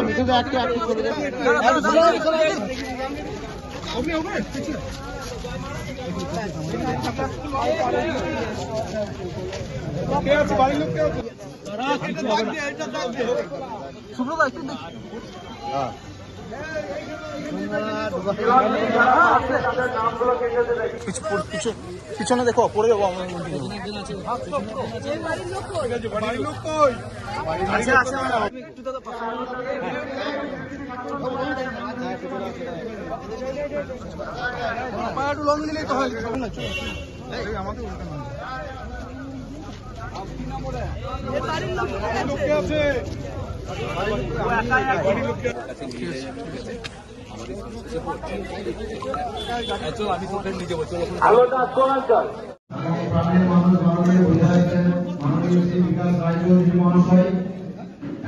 মিঠুদা একটা চলে যাবে। পিছনে দেখো, পড়ে যাবো আমরা। লং নিলেই তো হয়।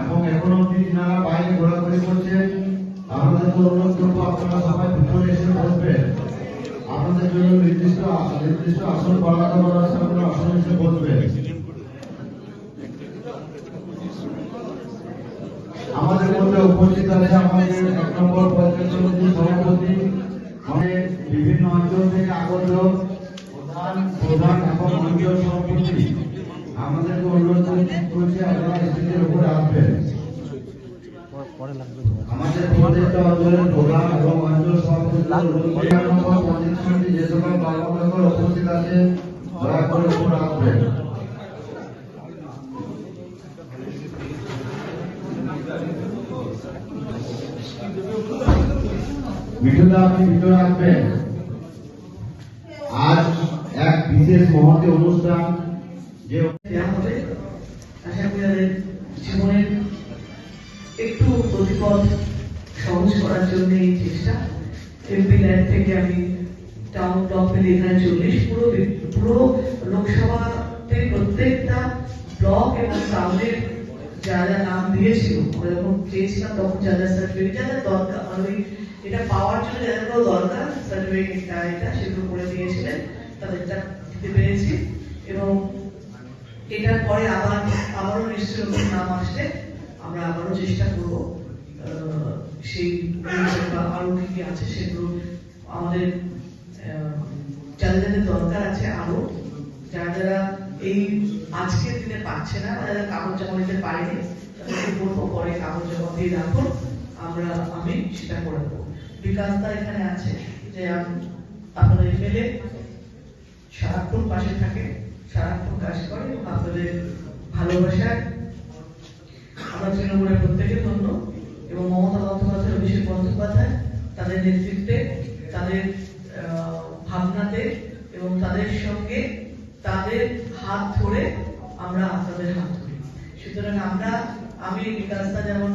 এবং এখন অব্দি যারা বাইরে ঘোরাঘুরি করছেন আপনাদের তো অনুরোধ করবো আপনারা সবাই ভিতরে এসে বসবেন। আপনাদের জন্য নির্দিষ্ট আসন বরাদ্দ করা আছে, আপনারা আসনে এসে বসবেন। আমাদের মধ্যে উপস্থিত আছে আমাদের 1 নম্বর পঞ্চায়েত সমিতির সভাপতি, আমাদের বিভিন্ন অঞ্চল থেকে আগত প্রধান এবং অঞ্চল সভাপতি। আমাদেরকে অনুরোধ করছি আপনারা স্টেজের উপরে আসবেন। আমাদের প্রত্যেকটা অঞ্চলের প্রধান এবং অঞ্চল সভাপতি পঞ্চায়েত সমিতি যে সকল কর্মকর্তা উপস্থিত আছে দয়া করে উপরে আসবেন। মিঠুদা আপনি ভিতরে আসবেন। আজ এক বিশেষ মহতি অনুষ্ঠান যে জীবনের একটু গতিপথ সহজ করার জন্য এই চেষ্টা। এমপি ল্যান্ড থেকে আমি টাউন ব্লক মিলে এখানে 40 পুরো লোকসভাতে প্রত্যেকটা ব্লক এবং টাউনের যা যা নাম দিয়েছিল, আমরা যখন চেয়েছিলাম তখন যা যা সার্টিফিকেট যা যা দরকার, মানে এটা পাওয়ার জন্য যা যা দরকার সার্টিফিকেটটা এটা সেগুলো করে দিয়েছিলেন, তাদেরটা দিতে পেরেছি। এবং এটার পরে আবারও নিশ্চয়ই নাম আসলে আমরা আবারও চেষ্টা করব সেই আরো কি কি আছে সেগুলো আমাদের যাদের যাদের দরকার আছে, আরো যারা যারা এই আজকের দিনে পাচ্ছে না, যারা কাগজ জমা দিতে পারেনি তাদেরকে বলবো পরে কাগজ জমা দিয়ে রাখো, আমি সেটা করে দেবো। বিকাশদা এখানে আছে যে আপনাদের এমএলএ সারাক্ষণ পাশে থাকে, সারাক্ষণ কাজ করে এবং আপনাদের ভালোবাসায় আমরা তৃণমূলের প্রত্যেকে ধন্য। এবং মমতা বন্দ্যোপাধ্যায়, অভিষেক বন্দ্যোপাধ্যায় তাদের নেতৃত্বে, তাদের ভাবনাতে এবং তাদের সঙ্গে তাদের হাত ধরে আমরা আপনাদের হাত ধরি। সুতরাং আমি বিকাশদা যেমন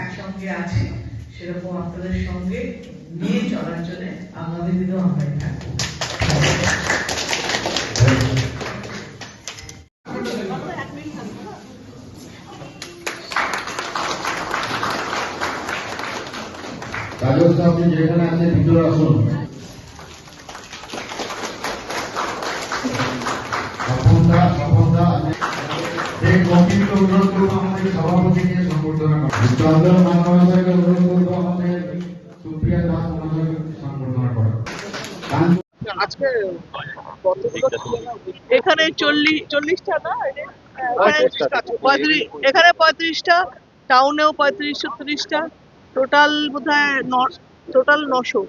একসঙ্গে আছি, সেরকম আপনাদের সঙ্গে নিয়ে চলার জন্য আগামী দিনেও আমরাই থাকবো। আপনি যেখানে আছেন ভিতরে আসুন। অনুরোধ করবো আমাদের সভাপতিকে সম্বর্ধনা করা, চন্দন মহাশয়কে অনুরোধ করবো আমাদের সুপ্রিয়া দাস মহাশয়কে সম্বর্ধনা করা। আজকে এখানে 40টা না, এখানে 35টা, টাউনেও 35-36টা, টোটাল বোধহয় টোটাল 900।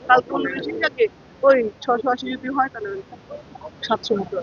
কালকে 19 টাকে ওই 680 যদি হয় তাহলে 700 মতো।